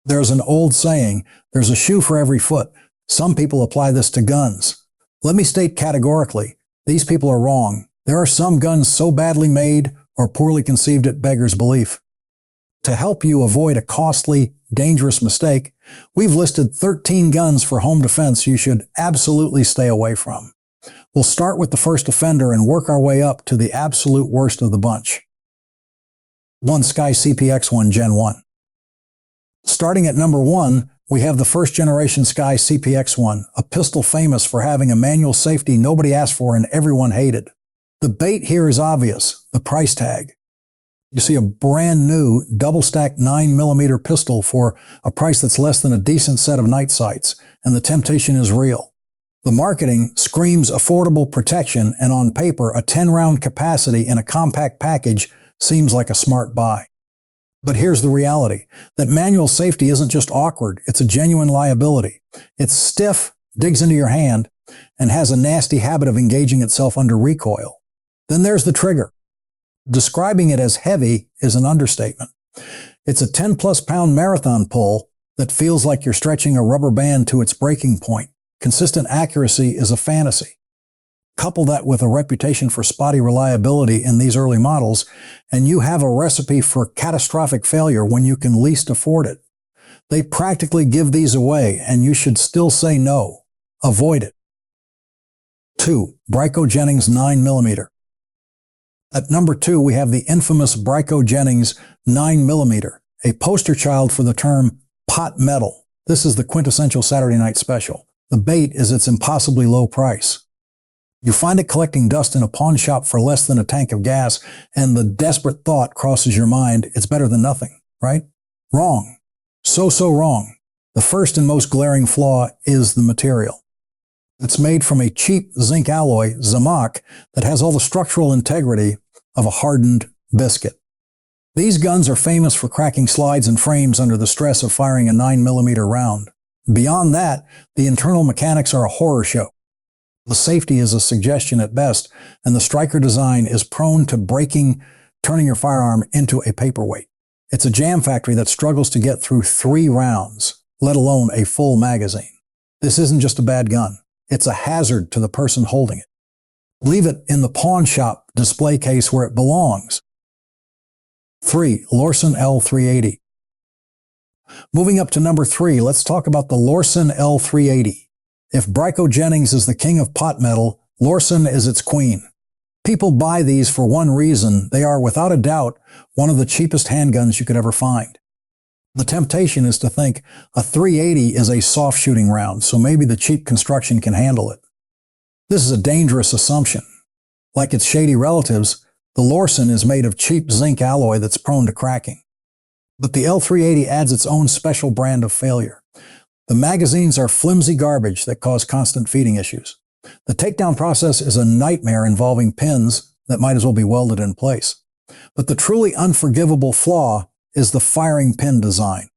There's an old saying, there's a shoe for every foot. Some people apply this to guns. Let me state categorically, these people are wrong. There are some guns so badly made or poorly conceived it beggars belief. To help you avoid a costly, dangerous mistake, we've listed 13 guns for home defense you should absolutely stay away from. We'll start with the first offender and work our way up to the absolute worst of the bunch. 1 Sky CPX-1 Gen 1. Starting at number 1, we have the first generation Sky CPX-1, a pistol famous for having a manual safety nobody asked for and everyone hated. The bait here is obvious, the price tag. You see a brand new double-stacked 9mm pistol for a price that's less than a decent set of night sights, and the temptation is real. The marketing screams affordable protection, and on paper, a 10-round capacity in a compact package seems like a smart buy. But here's the reality, that manual safety isn't just awkward, it's a genuine liability. It's stiff, digs into your hand, and has a nasty habit of engaging itself under recoil. Then there's the trigger. Describing it as heavy is an understatement. It's a 10-plus pound marathon pull that feels like you're stretching a rubber band to its breaking point. Consistent accuracy is a fantasy. Couple that with a reputation for spotty reliability in these early models, and you have a recipe for catastrophic failure when you can least afford it. They practically give these away, and you should still say no. Avoid it. 2. Brico Jennings 9mm. At number 2, we have the infamous Brico Jennings 9mm, a poster child for the term pot metal. This is the quintessential Saturday night special. The bait is its impossibly low price. You find it collecting dust in a pawn shop for less than a tank of gas, and the desperate thought crosses your mind, it's better than nothing, right? Wrong. So wrong. The first and most glaring flaw is the material. It's made from a cheap zinc alloy, jam-o-matic, that has all the structural integrity of a hardened biscuit. These guns are famous for cracking slides and frames under the stress of firing a 9mm round. Beyond that, the internal mechanics are a horror show. The safety is a suggestion at best, and the striker design is prone to breaking, turning your firearm into a paperweight. It's a jam factory that struggles to get through 3 rounds, let alone a full magazine. This isn't just a bad gun. It's a hazard to the person holding it. Leave it in the pawn shop display case where it belongs. 3. Lorcin L380. Moving up to number 3, let's talk about the Lorcin L380. If Brico Jennings is the king of pot metal, Lorcin is its queen. People buy these for one reason. They are, without a doubt, one of the cheapest handguns you could ever find. The temptation is to think a 380 is a soft shooting round, so maybe the cheap construction can handle it. This is a dangerous assumption. Like its shady relatives, the Lorcin is made of cheap zinc alloy that's prone to cracking. But the L380 adds its own special brand of failure. The magazines are flimsy garbage that cause constant feeding issues. The takedown process is a nightmare involving pins that might as well be welded in place. But the truly unforgivable flaw is the firing pin design.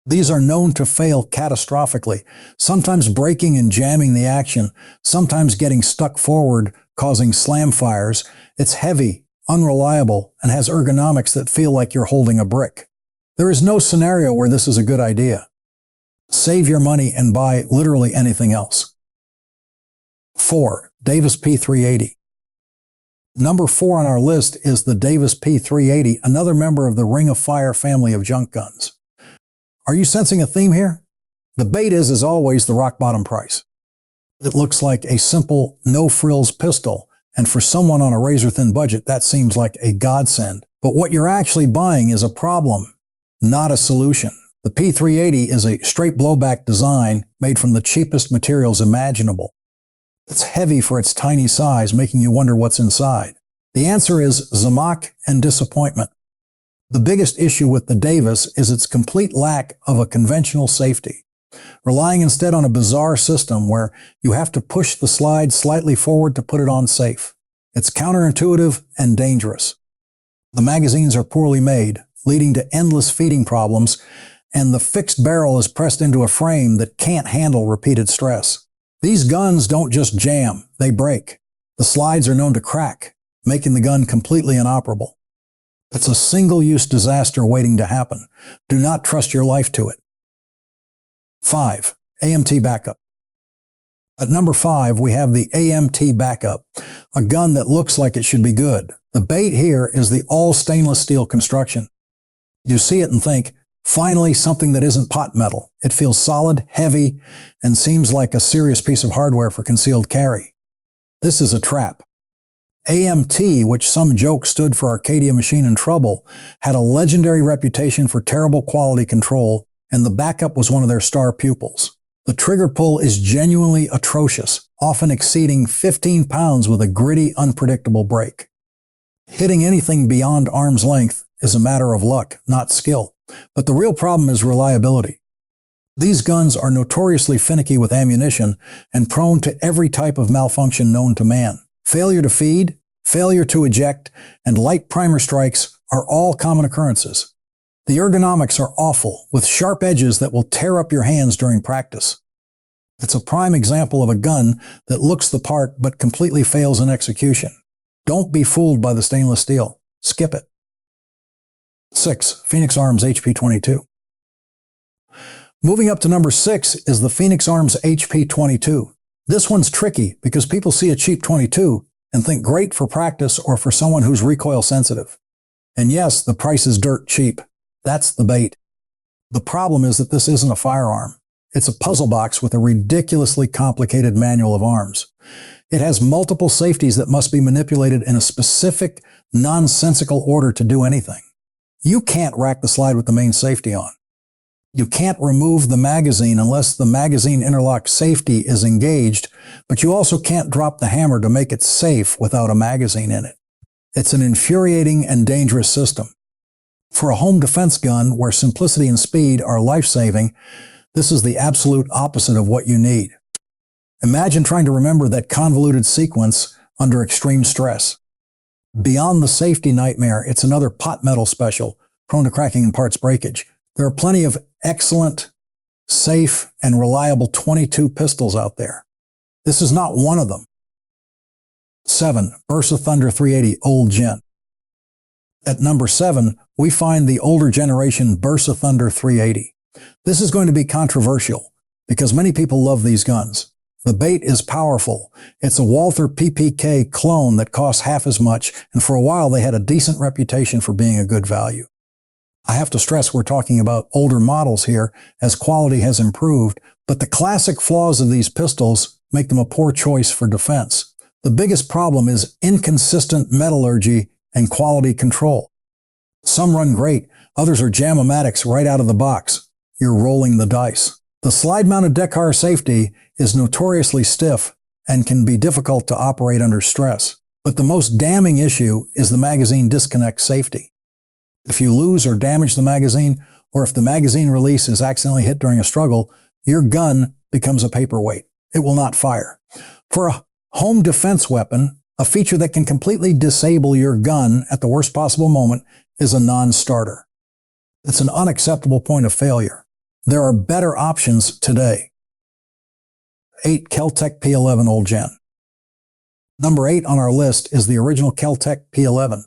These are known to fail catastrophically, sometimes breaking and jamming the action, sometimes getting stuck forward, causing slam fires. It's heavy, unreliable, and has ergonomics that feel like you're holding a brick. There is no scenario where this is a good idea. Save your money and buy literally anything else. 4. Davis P380. Number 4 on our list is the Davis P380, another member of the Ring of Fire family of junk guns. Are you sensing a theme here? The bait is, as always, the rock bottom price. It looks like a simple, no-frills pistol, and for someone on a razor-thin budget, that seems like a godsend. But what you're actually buying is a problem, not a solution. The P380 is a straight blowback design made from the cheapest materials imaginable. It's heavy for its tiny size, making you wonder what's inside. The answer is jam-o-matic and disappointment. The biggest issue with the Davis is its complete lack of a conventional safety, relying instead on a bizarre system where you have to push the slide slightly forward to put it on safe. It's counterintuitive and dangerous. The magazines are poorly made, leading to endless feeding problems, and the fixed barrel is pressed into a frame that can't handle repeated stress. These guns don't just jam, they break. The slides are known to crack, making the gun completely inoperable. It's a single-use disaster waiting to happen. Do not trust your life to it. 5. AMT backup. At number 5, we have the AMT backup, a gun that looks like it should be good. The bait here is the all stainless steel construction. You see it and think, finally something that isn't pot metal. It feels solid, heavy, and seems like a serious piece of hardware for concealed carry. This is a trap. AMT, which some joke stood for Arcadia Machine and Trouble, had a legendary reputation for terrible quality control, and the backup was one of their star pupils. The trigger pull is genuinely atrocious, often exceeding 15 pounds with a gritty, unpredictable break. Hitting anything beyond arm's length is a matter of luck, not skill. But the real problem is reliability. These guns are notoriously finicky with ammunition and prone to every type of malfunction known to man. Failure to feed, failure to eject, and light primer strikes are all common occurrences. The ergonomics are awful, with sharp edges that will tear up your hands during practice. It's a prime example of a gun that looks the part but completely fails in execution. Don't be fooled by the stainless steel. Skip it. 6. Phoenix Arms HP-22. Moving up to number 6 is the Phoenix Arms HP-22. This one's tricky because people see a cheap 22 and think great for practice or for someone who's recoil sensitive. And yes, the price is dirt cheap. That's the bait. The problem is that this isn't a firearm. It's a puzzle box with a ridiculously complicated manual of arms. It has multiple safeties that must be manipulated in a specific, nonsensical order to do anything. You can't rack the slide with the main safety on. You can't remove the magazine unless the magazine interlock safety is engaged, but you also can't drop the hammer to make it safe without a magazine in it. It's an infuriating and dangerous system. For a home defense gun where simplicity and speed are life-saving, this is the absolute opposite of what you need. Imagine trying to remember that convoluted sequence under extreme stress. Beyond the safety nightmare, it's another pot metal special, prone to cracking and parts breakage. There are plenty of excellent, safe, and reliable 22 pistols out there. This is not one of them. 7. Burst of Thunder 380 Old Gen. At number 7, we find the older generation Burst of Thunder 380. This is going to be controversial because many people love these guns. The bait is powerful. It's a Walther PPK clone that costs half as much, and for a while they had a decent reputation for being a good value. I have to stress we're talking about older models here as quality has improved, but the classic flaws of these pistols make them a poor choice for defense. The biggest problem is inconsistent metallurgy and quality control. Some run great, others are jam-o-matics right out of the box. You're rolling the dice. The slide-mounted Dekar safety is notoriously stiff and can be difficult to operate under stress. But the most damning issue is the magazine disconnect safety. If you lose or damage the magazine, or if the magazine release is accidentally hit during a struggle, your gun becomes a paperweight. It will not fire. For a home defense weapon, a feature that can completely disable your gun at the worst possible moment is a non-starter. It's an unacceptable point of failure. There are better options today. 8. Keltec P11 Old Gen. Number 8 on our list is the original Keltec P11.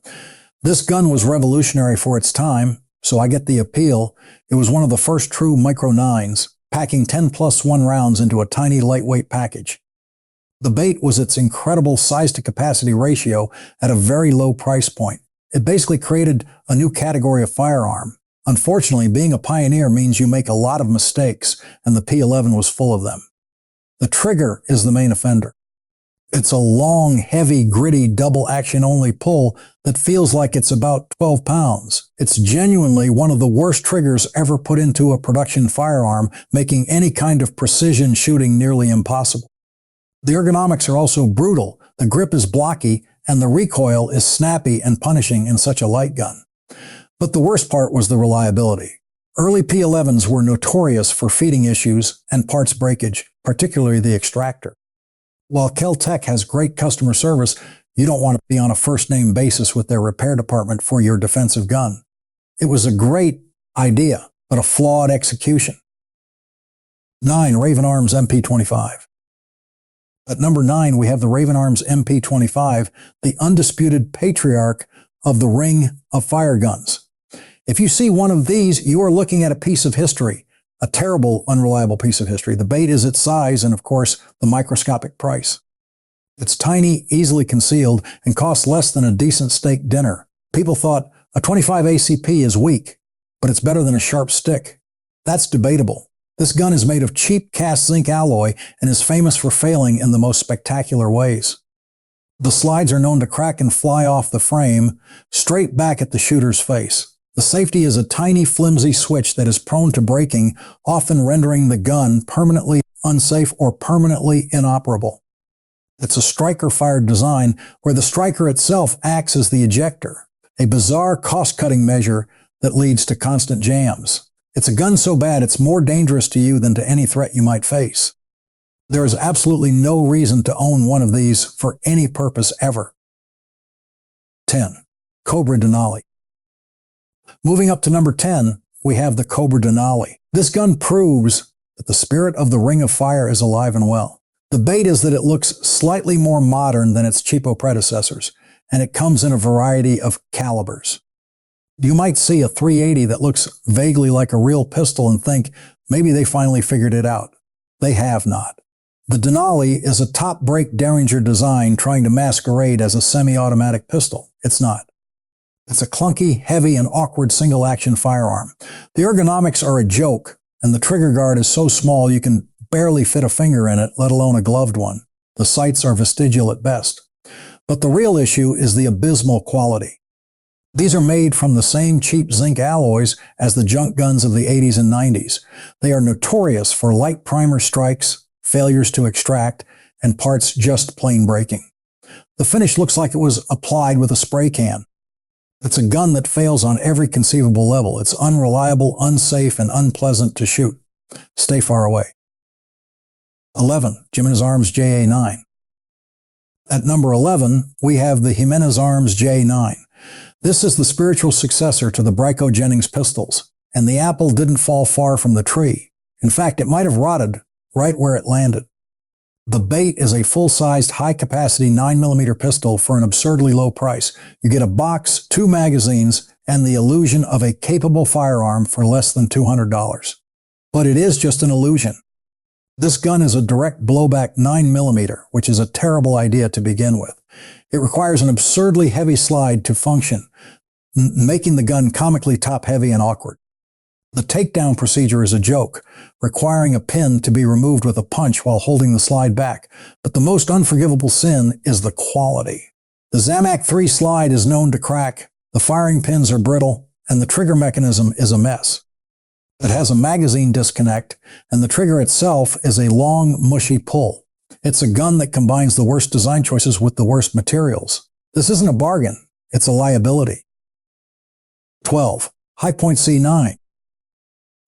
This gun was revolutionary for its time, so I get the appeal. It was one of the first true Micro 9s, packing 10+1 rounds into a tiny lightweight package. The bait was its incredible size-to-capacity ratio at a very low price point. It basically created a new category of firearm. Unfortunately, being a pioneer means you make a lot of mistakes, and the P11 was full of them. The trigger is the main offender. It's a long, heavy, gritty, double-action-only pull that feels like it's about 12 pounds. It's genuinely one of the worst triggers ever put into a production firearm, making any kind of precision shooting nearly impossible. The ergonomics are also brutal. The grip is blocky, and the recoil is snappy and punishing in such a light gun. But the worst part was the reliability. Early P11s were notorious for feeding issues and parts breakage, particularly the extractor. While Keltec has great customer service, you don't want to be on a first-name basis with their repair department for your defensive gun. It was a great idea, but a flawed execution. 9. Raven Arms MP25. At number 9, we have the Raven Arms MP25, the undisputed patriarch of the ring of fire guns. If you see one of these, you are looking at a piece of history. A terrible, unreliable piece of history. The bait is its size and, of course, the microscopic price. It's tiny, easily concealed, and costs less than a decent steak dinner. People thought a 25 ACP is weak, but it's better than a sharp stick. That's debatable. This gun is made of cheap cast zinc alloy and is famous for failing in the most spectacular ways. The slides are known to crack and fly off the frame straight back at the shooter's face. The safety is a tiny, flimsy switch that is prone to breaking, often rendering the gun permanently unsafe or permanently inoperable. It's a striker-fired design where the striker itself acts as the ejector, a bizarre cost-cutting measure that leads to constant jams. It's a gun so bad it's more dangerous to you than to any threat you might face. There is absolutely no reason to own one of these for any purpose ever. 10. Cobra Denali. Moving up to number 10, we have the Cobra Denali. This gun proves that the spirit of the Ring of Fire is alive and well. The bait is that it looks slightly more modern than its cheapo predecessors, and it comes in a variety of calibers. You might see a .380 that looks vaguely like a real pistol and think maybe they finally figured it out. They have not. The Denali is a top-break Derringer design trying to masquerade as a semi-automatic pistol. It's not. It's a clunky, heavy, and awkward single-action firearm. The ergonomics are a joke, and the trigger guard is so small you can barely fit a finger in it, let alone a gloved one. The sights are vestigial at best. But the real issue is the abysmal quality. These are made from the same cheap zinc alloys as the junk guns of the 80s and 90s. They are notorious for light primer strikes, failures to extract, and parts just plain breaking. The finish looks like it was applied with a spray can. It's a gun that fails on every conceivable level. It's unreliable, unsafe, and unpleasant to shoot. Stay far away. 11. Jiminez Arms JA9. At number 11, we have the Jiminez Arms J9. This is the spiritual successor to the Brico Jennings pistols, and the apple didn't fall far from the tree. In fact, it might have rotted right where it landed. The bait is a full-sized, high-capacity 9mm pistol for an absurdly low price. You get a box, 2 magazines, and the illusion of a capable firearm for less than $200. But it is just an illusion. This gun is a direct blowback 9mm, which is a terrible idea to begin with. It requires an absurdly heavy slide to function, making the gun comically top-heavy and awkward. The takedown procedure is a joke, requiring a pin to be removed with a punch while holding the slide back. But the most unforgivable sin is the quality. The Zamac 3 slide is known to crack, the firing pins are brittle, and the trigger mechanism is a mess. It has a magazine disconnect, and the trigger itself is a long, mushy pull. It's a gun that combines the worst design choices with the worst materials. This isn't a bargain, it's a liability. 12. Hi-Point C9.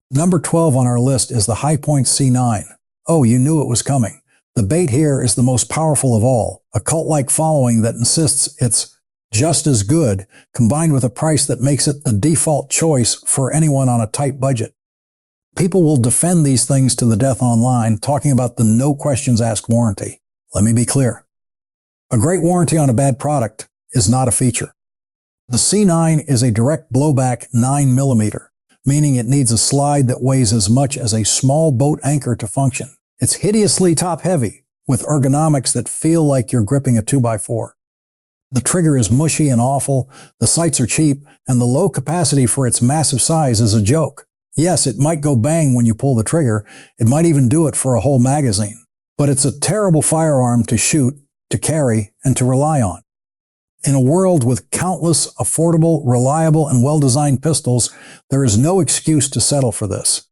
Number 12 on our list is the Hi-Point C9. Oh, you knew it was coming. The bait here is the most powerful of all, a cult-like following that insists it's just as good, combined with a price that makes it the default choice for anyone on a tight budget. People will defend these things to the death online, talking about the no questions asked warranty. Let me be clear. A great warranty on a bad product is not a feature. The C9 is a direct blowback 9mm, meaning it needs a slide that weighs as much as a small boat anchor to function. It's hideously top-heavy, with ergonomics that feel like you're gripping a 2x4. The trigger is mushy and awful, the sights are cheap, and the low capacity for its massive size is a joke. Yes, it might go bang when you pull the trigger, it might even do it for a whole magazine, but it's a terrible firearm to shoot, to carry, and to rely on. In a world with countless affordable, reliable, and well-designed pistols, there is no excuse to settle for this.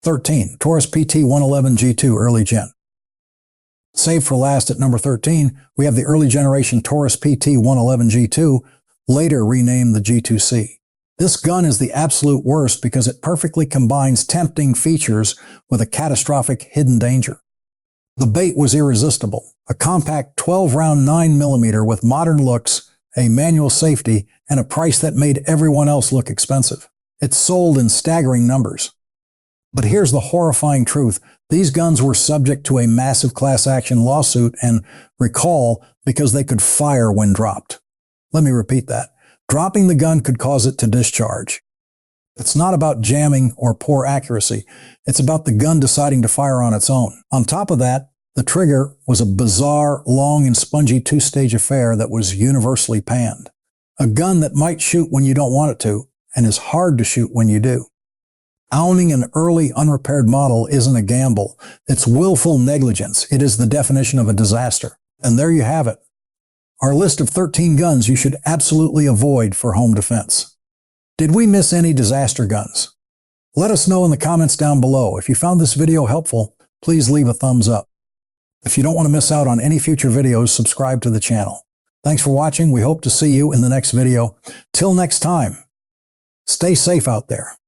13. Taurus PT-111 G2 Early Gen. Saved for last at number 13, we have the early generation Taurus PT-111 G2, later renamed the G2C. This gun is the absolute worst because it perfectly combines tempting features with a catastrophic hidden danger. The bait was irresistible, a compact 12-round 9mm with modern looks, a manual safety, and a price that made everyone else look expensive. It sold in staggering numbers. But here's the horrifying truth. These guns were subject to a massive class action lawsuit and recall because they could fire when dropped. Let me repeat that. Dropping the gun could cause it to discharge. It's not about jamming or poor accuracy. It's about the gun deciding to fire on its own. On top of that, the trigger was a bizarre, long and spongy two-stage affair that was universally panned. A gun that might shoot when you don't want it to, and is hard to shoot when you do. Owning an early, unrepaired model isn't a gamble. It's willful negligence. It is the definition of a disaster. And there you have it. Our list of 13 guns you should absolutely avoid for home defense. Did we miss any disaster guns? Let us know in the comments down below. If you found this video helpful, please leave a thumbs up. If you don't want to miss out on any future videos, subscribe to the channel. Thanks for watching. We hope to see you in the next video. Till next time, stay safe out there.